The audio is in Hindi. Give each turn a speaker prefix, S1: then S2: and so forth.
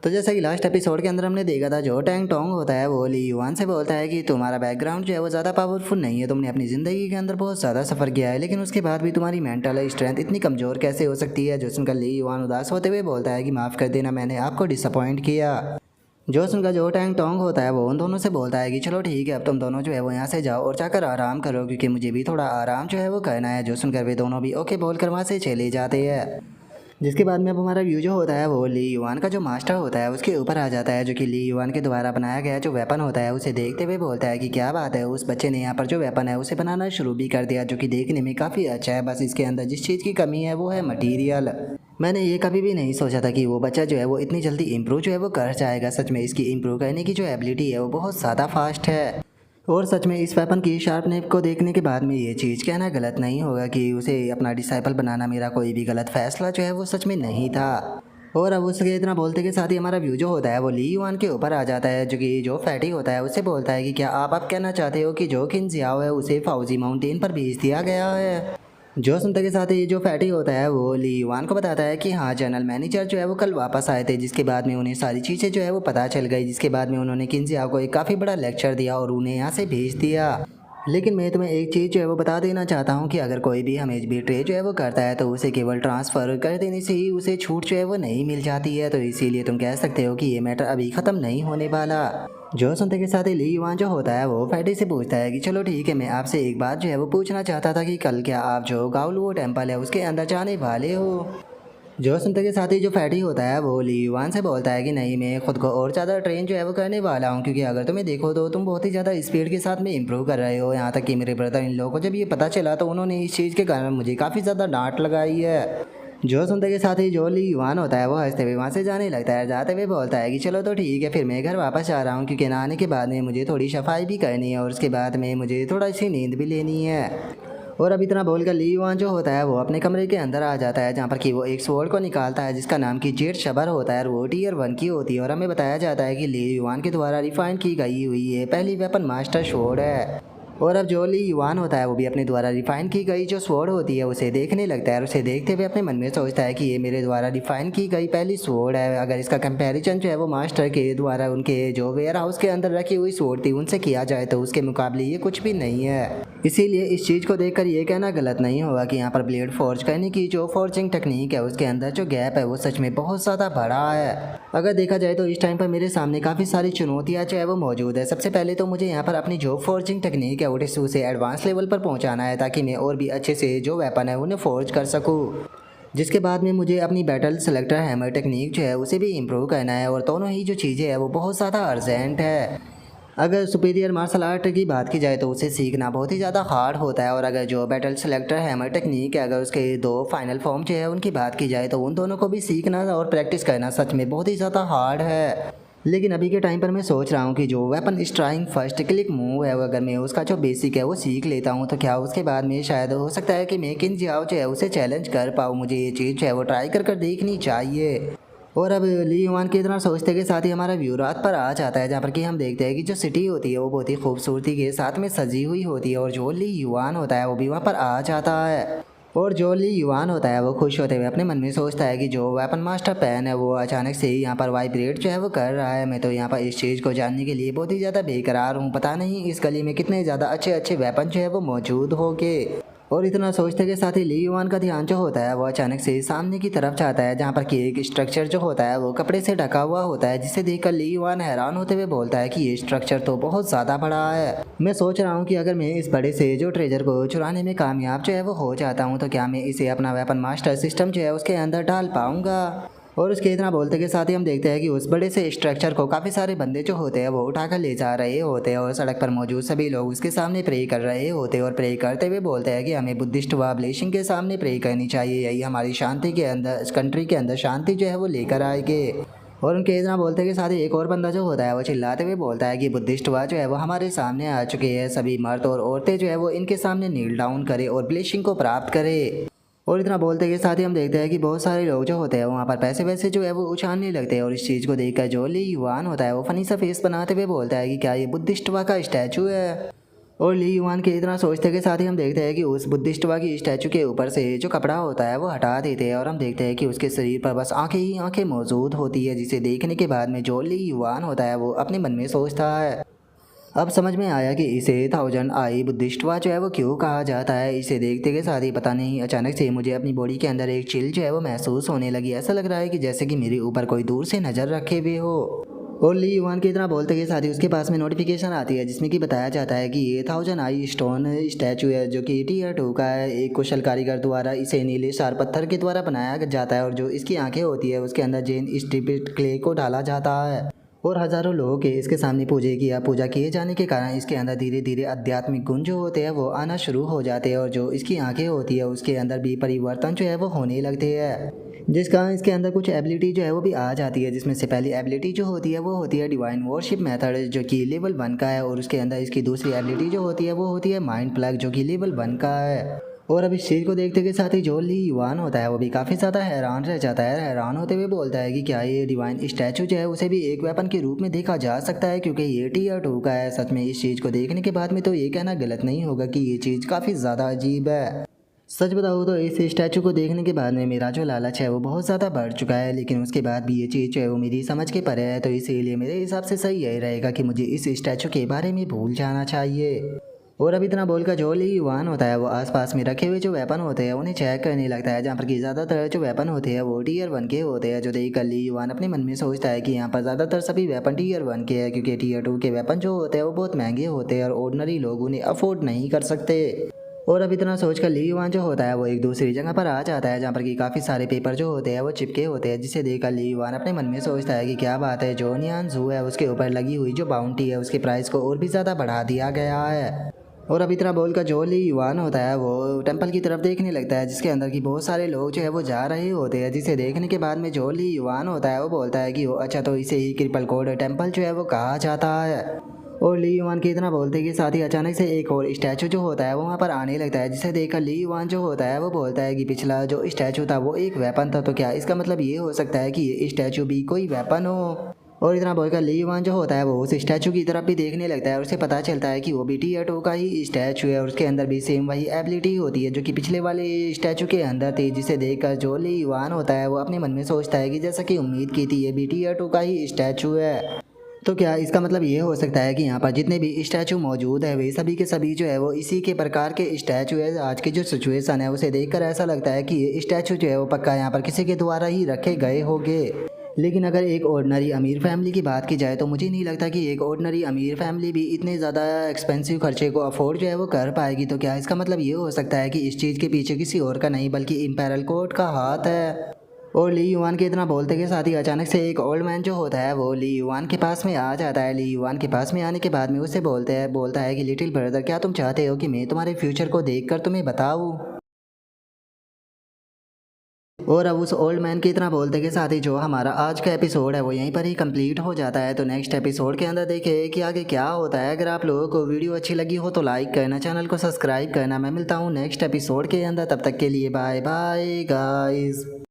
S1: तो जैसा कि लास्ट एपिसोड के अंदर हमने देखा था, जो टैंग टोंग होता है वो ली युआन से बोलता है कि तुम्हारा बैकग्राउंड जो है वो ज़्यादा पावरफुल नहीं है, तुमने अपनी ज़िंदगी के अंदर बहुत ज़्यादा सफ़र किया है, लेकिन उसके बाद भी तुम्हारी मेंटल स्ट्रेंथ इतनी कमज़ोर कैसे हो सकती है। जो सुनकर ली युआन उदास होते हुए बोलता है कि माफ़ कर देना, मैंने आपको डिसअपॉइंट किया। जो सुनकर जो टैंग टोंग होता है वो उन दोनों से बोलता है कि चलो ठीक है, अब तुम दोनों जो है वो यहाँ से जाओ और जाकर आराम करो, क्योंकि मुझे भी थोड़ा आराम जो है वो करना है। जो सुनकर वे दोनों भी ओके बोलकर वहाँ से चले जाते हैं। जिसके बाद में अब हमारा व्यू जो होता है वो ली युआन का जो मास्टर होता है उसके ऊपर आ जाता है, जो कि ली युआन के द्वारा बनाया गया जो वेपन होता है उसे देखते हुए बोलता है कि क्या बात है, उस बच्चे ने यहाँ पर जो वेपन है उसे बनाना शुरू भी कर दिया, जो कि देखने में काफ़ी अच्छा है। बस इसके अंदर जिस चीज़ की कमी है वो है मटीरियल। मैंने ये कभी भी नहीं सोचा था कि वो बच्चा जो है वो इतनी जल्दी इम्प्रूव जो है वो कर जाएगा। सच में इसकी इम्प्रूव करने की जो एबिलिटी है वो बहुत ज़्यादा फास्ट है। और सच में इस वेपन की शार्पनेस को देखने के बाद में ये चीज़ कहना गलत नहीं होगा कि उसे अपना डिसाइपल बनाना मेरा कोई भी गलत फैसला जो है वो सच में नहीं था। और अब उसके इतना बोलते के साथ ही हमारा व्यू जो होता है वो ली युआन के ऊपर आ जाता है, जो कि जो फैटी होता है उससे बोलता है कि क्या आप अब कहना चाहते हो कि जो किन जियाओ है उसे फाउजी माउंटेन पर भेज दिया गया है। जो सुनते के साथ ही जो फैटी होता है वो ली युआन को बताता है कि हाँ, जनरल मैनेजर जो है वो कल वापस आए थे, जिसके बाद में उन्हें सारी चीज़ें जो है वो पता चल गई, जिसके बाद में उन्होंने किंजिया को एक काफ़ी बड़ा लेक्चर दिया और उन्हें यहाँ से भेज दिया। लेकिन मैं तुम्हें एक चीज़ जो है वो बता देना चाहता हूँ कि अगर कोई भी हमें भी ट्रे जो है वो करता है तो उसे केवल ट्रांसफ़र कर देने से ही उसे छूट जो है वो नहीं मिल जाती है, तो इसीलिए तुम कह सकते हो कि ये मैटर अभी ख़त्म नहीं होने वाला। जो सुनते के साथ ही ली युआन जो होता है वो फैटी से पूछता है कि चलो ठीक है, मैं आपसे एक बात जो है वो पूछना चाहता था कि कल क्या आप जो गाओलुओ टेम्पल है उसके अंदर जाने वाले हो। जो सुनते के साथ ही जो फैटी होता है वो ली युआन से बोलता है कि नहीं, मैं खुद को और ज़्यादा ट्रेन जो है वो करने वाला हूँ, क्योंकि अगर तुम्हें देखो तो तुम बहुत ही ज़्यादा स्पीड के साथ में इंप्रूव कर रहे हो। यहाँ तक कि मेरे ब्रदर इन लोगों को जब ये पता चला तो उन्होंने इस चीज़ के कारण मुझे काफ़ी ज़्यादा डांट लगाई है। जो सुनते के साथ ही जो ली युआन होता है वो हंसते हुए वहाँ से जाने लगता है। जाते हुए बोलता है कि चलो तो ठीक है, फिर मैं घर वापस आ रहा हूँ, क्योंकि नहाने के बाद में मुझे थोड़ी सफाई भी करनी है और उसके बाद में मुझे थोड़ा सी नींद भी लेनी है। और अब इतना बोलकर ली युआन जो होता है वो अपने कमरे के अंदर आ जाता है, जहाँ पर कि वो एक स्वॉर्ड को निकालता है जिसका नाम की जेट शबर होता है और वो टीयर 1 की होती है। और हमें बताया जाता है कि ली युआन के द्वारा रिफाइन की गई हुई है पहली वेपन मास्टर स्वॉर्ड है। और अब जो ली युआन होता है वो भी अपने द्वारा रिफाइन की गई जो स्वॉर्ड होती है उसे देखने लगता है और उसे देखते हुए अपने मन में सोचता है कि ये मेरे द्वारा रिफाइन की गई पहली स्वॉर्ड है। अगर इसका कंपैरिजन जो है वो मास्टर के द्वारा उनके जो वेयर हाउस के अंदर रखी हुई स्वॉर्ड थी उनसे किया जाए तो उसके मुकाबले ये कुछ भी नहीं है। इसीलिए इस चीज़ को देखकर ये कहना गलत नहीं होगा कि यहाँ पर ब्लेड फोर्ज करने की जो फोर्जिंग टेक्निक है उसके अंदर जो गैप है वो सच में बहुत ज़्यादा बड़ा है। अगर देखा जाए तो इस टाइम पर मेरे सामने काफ़ी सारी चुनौतियाँ जो है वो मौजूद है। सबसे पहले तो मुझे यहाँ पर अपनी जो फोर्जिंग टेक्निक है उसे एडवांस लेवल पर पहुँचाना है, ताकि मैं और भी अच्छे से जो वेपन है उन्हें फोर्ज कर सकूँ। जिसके बाद में मुझे अपनी बैटल सेलेक्टर हैमर टेक्निक जो है उसे भी इम्प्रूव करना है, और दोनों ही जो चीज़ें हैं वो बहुत ज़्यादा अर्जेंट है। अगर सुपीरियर मार्शल आर्ट की बात की जाए तो उसे सीखना बहुत ही ज़्यादा हार्ड होता है, और अगर जो बैटल सेलेक्टर हैमर टेक्निक है अगर उसके दो फाइनल फॉर्म जो है उनकी बात की जाए तो उन दोनों को भी सीखना और प्रैक्टिस करना सच में बहुत ही ज़्यादा हार्ड है। लेकिन अभी के टाइम पर मैं सोच रहा हूँ कि जो weapon strike first click move है अगर मैं उसका जो बेसिक है वो सीख लेता हूँ तो क्या उसके बाद में शायद हो सकता है कि मैं किन जियाओ जो है उसे चैलेंज कर पाऊँ। मुझे ये चीज़ जो है वो ट्राई कर देखनी चाहिए। और अब ली युआन की तरह सोचते के साथ ही हमारा व्यू रात पर आ जाता है, जहाँ पर कि हम देखते हैं कि जो सिटी होती है वो बहुत ही खूबसूरती के साथ में सजी हुई होती है, और जो ली युआन होता है वो भी वहाँ पर आ जाता है। और जो ली युआन होता है वो खुश होते हुए अपने मन में सोचता है कि जो वेपन मास्टर पेन है वो अचानक से ही यहाँ पर वाइब्रेट जो है वो कर रहा है। मैं तो यहाँ पर इस चीज़ को जानने के लिए बहुत ही ज़्यादा बेकरार हूँ, पता नहीं इस गली में कितने ज़्यादा अच्छे अच्छे वेपन जो है वो मौजूद होंगे। और इतना सोचते के साथ ही ली युआन का ध्यान जो होता है वो अचानक से सामने की तरफ जाता है, जहाँ पर कि एक स्ट्रक्चर जो होता है वो कपड़े से ढका हुआ होता है, जिसे देखकर ली युआन हैरान होते हुए बोलता है कि ये स्ट्रक्चर तो बहुत ज़्यादा बड़ा है। मैं सोच रहा हूँ कि अगर मैं इस बड़े से जो ट्रेजर को चुराने में कामयाब जो है वो हो जाता हूँ तो क्या मैं इसे अपना वेपन मास्टर सिस्टम जो है उसके अंदर डाल पाऊँगा। और उसके इतना बोलते के साथ ही हम देखते हैं कि उस बड़े से स्ट्रक्चर को काफ़ी सारे बंदे जो होते हैं वो उठाकर ले जा रहे होते हैं, और सड़क पर मौजूद सभी लोग उसके सामने प्रे कर रहे होते हैं और प्रे करते हुए बोलते हैं कि हमें बुद्धिस्ट व ब्लेसिंग के सामने प्रे करनी चाहिए, यही हमारी शांति के अंदर कंट्री के अंदर शांति जो है वो लेकर आएंगे। और उनके इतना बोलते के साथ ही एक और बंदा जो होता है वो चिल्लाते हुए बोलता है कि बुद्धिस्ट वा जो है वो हमारे सामने आ चुके हैं, सभी मर्द और औरतें जो है वो इनके सामने नील डाउन करे और ब्लेसिंग को प्राप्त करे। और इतना बोलते के साथ ही हम देखते हैं कि बहुत सारे लोग जो होते हैं वहाँ पर पैसे वैसे जो है वो उछालने लगते हैं, और इस चीज़ को देखकर जो ली युआन होता है वो फनी सा फेस बनाते हुए बोलता है कि क्या ये बुद्धिस्ट वा का स्टैचू है। और ली युआन के इतना सोचते के साथ ही हम देखते हैं कि उस बुद्धिस्टवा की स्टैचू के ऊपर से जो कपड़ा होता है वो हटा देते हैं और हम देखते हैं कि उसके शरीर पर बस आंखें ही आंखें मौजूद होती है, जिसे देखने के बाद में जो ली युआन होता है वो अपने मन में सोचता है। अब समझ में आया कि इसे 1000 आई बुद्धिस्टवा जो है वो क्यों कहा जाता है। इसे देखते के साथ ही पता नहीं अचानक से मुझे अपनी बॉडी के अंदर एक चिल जो है वो महसूस होने लगी। ऐसा लग रहा है कि जैसे कि मेरे ऊपर कोई दूर से नज़र रखे हुए हो। और ली युआन की इतना बोलते के साथ ही उसके पास में नोटिफिकेशन आती है जिसमें कि बताया जाता है कि ये 1000 आई स्टोन स्टैचू है जो कि टीयर 2 का है। एक कुशल कारीगर द्वारा इसे नीले शार पत्थर के द्वारा बनाया जाता है और जो इसकी आंखें होती है उसके अंदर जैन स्टिपिट क्ले को डाला जाता है। और हजारों लोगों के इसके सामने पूजा किए जाने के कारण इसके अंदर धीरे धीरे आध्यात्मिक गुण जो होते हैं वो आना शुरू हो जाते हैं और जो इसकी आंखें होती है उसके अंदर भी परिवर्तन जो है वो होने लगते हैं, जिस कारण इसके अंदर कुछ एबिलिटी जो है वो भी आ जाती है। जिसमें से पहली एबिलिटी जो होती है वो होती है डिवाइन वॉरशिप मेथड जो कि लेवल 1 का है। और उसके अंदर इसकी दूसरी एबिलिटी जो होती है वो होती है माइंड प्लग जो कि लेवल 1 का है। और अब इस चीज़ को देखते के साथ ही जो ली युआन होता है वो भी काफ़ी ज़्यादा हैरान रह जाता है। हैरान होते हुए बोलता है कि क्या ये डिवाइन स्टैचू जो है उसे भी एक वेपन के रूप में देखा जा सकता है, क्योंकि ये टीयर 2 का है। सच में इस चीज़ को देखने के बाद में तो ये कहना गलत नहीं होगा कि ये चीज़ काफ़ी ज़्यादा अजीब है। सच बताऊँ तो इस स्टैचू को देखने के बाद में मेरा जो लालच है वो बहुत ज़्यादा बढ़ चुका है, लेकिन उसके बाद भी ये चीज़ जो है वो मेरी समझ के परे है। तो इसीलिए मेरे हिसाब से सही यही रहेगा कि मुझे इस स्टैचू के बारे में भूल जाना चाहिए। और अब इतना बोलकर जो ली युआन होता है वो आसपास में रखे हुए जो वेपन होते हैं उन्हें चेक करने लगता है, जहाँ पर कि ज़्यादातर जो वेपन होते हैं वो टीयर 1 के होते हैं। जो देखकर ली युआन अपने मन में सोचता है कि यहाँ पर ज़्यादातर सभी वेपन टीयर 1 के हैं, क्योंकि टीयर 2 के वेपन जो होते हैं वो बहुत महंगे होते हैं और ऑर्डिनरी लोग उन्हें अफोर्ड नहीं कर सकते। और अब इतना सोचकर ली युआन जो होता है वो एक दूसरी जगह पर आ जाता है, जहाँ पर कि काफ़ी सारे पेपर जो होते हैं वो चिपके होते हैं, जिसे देखकर ली युआन अपने मन में सोचता है कि क्या बात है, जो नियान जू है उसके ऊपर लगी हुई जो बाउंटी है उसके प्राइस को और भी ज़्यादा बढ़ा दिया गया है। और अब इतना बोलकर जो ली युआन होता है वो टेंपल की तरफ देखने लगता है, जिसके अंदर की बहुत सारे लोग जो है वो जा रहे होते हैं, जिसे देखने के बाद में जो ली युआन होता है वो बोलता है कि अच्छा तो इसे ही क्रिपल कोड टेंपल जो है वो कहा जाता है। और ली युआन के इतना बोलते के साथ ही अचानक से एक और स्टैचू जो होता है वो वहाँ पर आने लगता है, जिसे देखकर ली युआन जो होता है वो बोलता है कि पिछला जो स्टैचू था वो एक वेपन था, तो क्या इसका मतलब ये हो सकता है कि ये स्टैचू भी कोई वेपन हो। और इतना बोलकर ली युआन जो होता है वो उस स्टैचू की तरफ भी देखने लगता है और उसे पता चलता है कि वो भी टीयर 2 का ही स्टैचू है और उसके अंदर भी सेम वही एबिलिटी होती है जो कि पिछले वाले स्टैचू के अंदर थी, जिसे देखकर जो ली युआन होता है वो अपने मन में सोचता है कि जैसा कि उम्मीद की थी ये भी टीयर 2 का ही स्टैचू है। तो क्या इसका मतलब ये हो सकता है कि यहाँ पर जितने भी स्टैचू मौजूद है वे सभी के सभी जो है वो इसी के प्रकार के स्टैचू है। आज की जो सिचुएशन है उसे देखकर ऐसा लगता है कि ये स्टैचू जो है वो पक्का यहाँ पर किसी के द्वारा ही रखे गए होंगे। लेकिन अगर एक ऑर्डिनरी अमीर फैमिली की बात की जाए तो मुझे नहीं लगता कि एक ऑर्डिनरी अमीर फैमिली भी इतने ज़्यादा एक्सपेंसिव खर्चे को अफोर्ड जो है वो कर पाएगी। तो क्या इसका मतलब ये हो सकता है कि इस चीज़ के पीछे किसी और का नहीं बल्कि इम्पेरल कोर्ट का हाथ है। और ली युआन के इतना बोलते के साथ ही अचानक से एक ओल्ड मैन जो होता है वो ली युआन के पास में आ जाता है। ली युआन के पास में आने के बाद में उससे बोलता है कि लिटिल ब्रदर क्या तुम चाहते हो कि मैं तुम्हारे फ्यूचर को देखकर तुम्हें बताऊँ। और अब उस ओल्ड मैन के इतना बोलते के साथ ही जो हमारा आज का एपिसोड है वो यहीं पर ही कंप्लीट हो जाता है। तो नेक्स्ट एपिसोड के अंदर देखें कि आगे क्या होता है। अगर आप लोगों को वीडियो अच्छी लगी हो तो लाइक करना, चैनल को सब्सक्राइब करना। मैं मिलता हूँ नेक्स्ट एपिसोड के अंदर, तब तक के लिए बाय बाय गाइस।